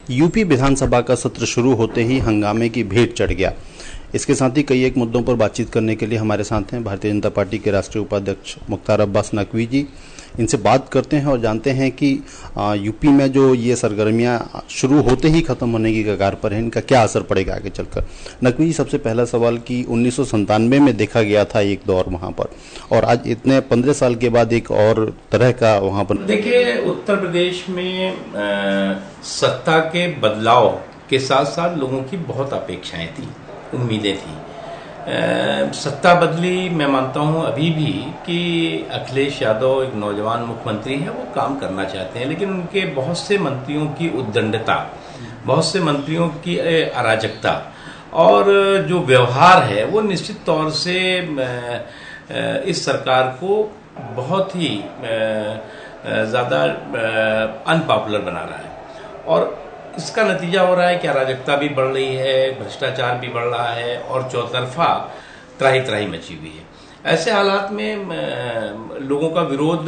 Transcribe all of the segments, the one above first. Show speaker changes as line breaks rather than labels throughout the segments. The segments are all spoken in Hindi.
यूपी विधानसभा का सत्र शुरू होते ही हंगामे की भेंट चढ़ गया। इसके साथ ही कई एक मुद्दों पर बातचीत करने के लिए हमारे साथ हैं भारतीय जनता पार्टी के राष्ट्रीय उपाध्यक्ष मुख्तार अब्बास नकवी जी। इनसे बात करते हैं और जानते हैं कि यूपी में जो ये सरगर्मियां शुरू होते ही खत्म होने की कगार पर है, इनका क्या असर पड़ेगा आगे चलकर। नकवी जी, सबसे पहला सवाल कि 1997 में देखा गया था एक दौर वहां पर, और आज इतने 15 साल के बाद एक और तरह का वहां पर।
देखिए, उत्तर प्रदेश में सत्ता के बदलाव के साथ साथ लोगों की बहुत अपेक्षाएं थी, उम्मीदें थी। सत्ता बदली, मैं मानता हूं अभी भी कि अखिलेश यादव एक नौजवान मुख्यमंत्री हैं, वो काम करना चाहते हैं, लेकिन उनके बहुत से मंत्रियों की उद्दंडता, बहुत से मंत्रियों की अराजकता और जो व्यवहार है वो निश्चित तौर से इस सरकार को बहुत ही ज्यादा अनपॉपुलर बना रहा है। और इसका नतीजा हो रहा है कि अराजकता भी बढ़ रही है, भ्रष्टाचार भी बढ़ रहा है और चौतरफा त्राही त्राही मची हुई है। ऐसे हालात में लोगों का विरोध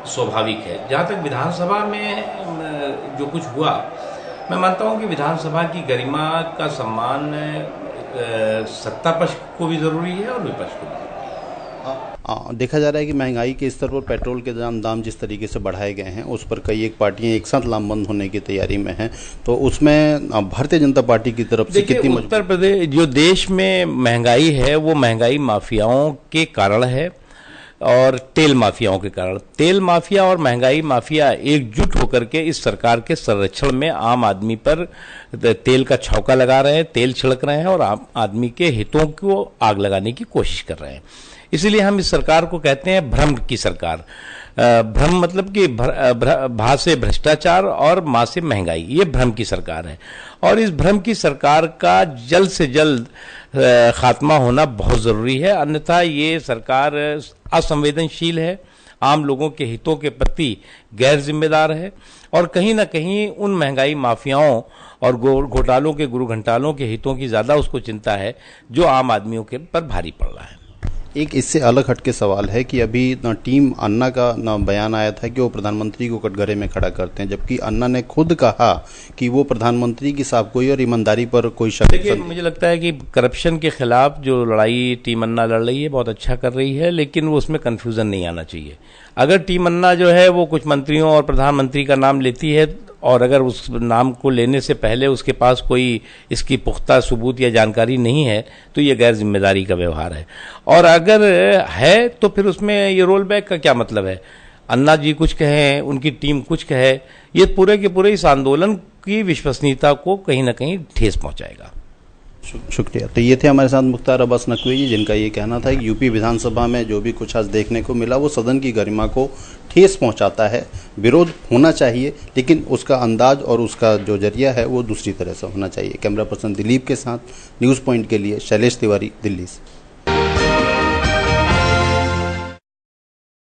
स्वाभाविक है। जहां तक विधानसभा में जो कुछ हुआ, मैं मानता हूं कि विधानसभा की गरिमा का सम्मान सत्ता पक्ष को भी जरूरी है और विपक्ष को भी।
देखा जा रहा है कि महंगाई के स्तर पर पेट्रोल के दाम जिस तरीके से बढ़ाए गए हैं, उस पर कई एक पार्टियां एक साथ लामबंद होने की तैयारी में हैं, तो उसमें भारतीय जनता पार्टी की तरफ से कितनी
उत्तर प्रदेश जो देश में महंगाई है वो महंगाई माफियाओं के कारण है और तेल माफियाओं के कारण। तेल माफिया और महंगाई माफिया एकजुट होकर के इस सरकार के संरक्षण में आम आदमी पर तेल का छौका लगा रहे हैं, तेल छिड़क रहे हैं और आम आदमी के हितों को आग लगाने की कोशिश कर रहे हैं। इसलिए हम इस सरकार को कहते हैं भ्रम की सरकार। भ्रम मतलब कि भा से भ्रष्टाचार और मां से महंगाई, ये भ्रम की सरकार है। और इस भ्रम की सरकार का जल्द से जल्द खात्मा होना बहुत जरूरी है, अन्यथा ये सरकार असंवेदनशील है, आम लोगों के हितों के प्रति गैर जिम्मेदार है और कहीं ना कहीं उन महंगाई माफियाओं और घोटालों के गुरु घंटालों के हितों की ज्यादा उसको चिंता है जो आम आदमियों के पर भारी पड़ रहा है।
एक इससे अलग हटके सवाल है कि अभी टीम अन्ना का बयान आया था कि वो प्रधानमंत्री को कटघरे में खड़ा करते हैं, जबकि अन्ना ने खुद कहा कि वो प्रधानमंत्री की साफगोई और ईमानदारी पर कोई शक।
देखिए, मुझे लगता है कि करप्शन के खिलाफ जो लड़ाई टीम अन्ना लड़ रही है बहुत अच्छा कर रही है, लेकिन वो उसमें कन्फ्यूजन नहीं आना चाहिए। अगर टीम अन्ना जो है वो कुछ मंत्रियों और प्रधानमंत्री का नाम लेती है और अगर उस नाम को लेने से पहले उसके पास कोई इसकी पुख्ता सबूत या जानकारी नहीं है तो ये गैर जिम्मेदारी का व्यवहार है। और अगर है तो फिर उसमें ये रोल बैक का क्या मतलब है? अन्ना जी कुछ कहें, उनकी टीम कुछ कहे, ये पूरे के पूरे इस आंदोलन की विश्वसनीयता को कहीं ना कहीं ठेस पहुंचाएगा।
शुक्रिया। तो ये थे हमारे साथ मुख्तार अब्बास नकवी जी, जिनका ये कहना था कि यूपी विधानसभा में जो भी कुछ आज देखने को मिला वो सदन की गरिमा को ठेस पहुंचाता है। विरोध होना चाहिए, लेकिन उसका अंदाज और उसका जो जरिया है वो दूसरी तरह से होना चाहिए। कैमरा पर्सन दिलीप के साथ न्यूज़ पॉइंट के लिए शैलेश तिवारी, दिल्ली से।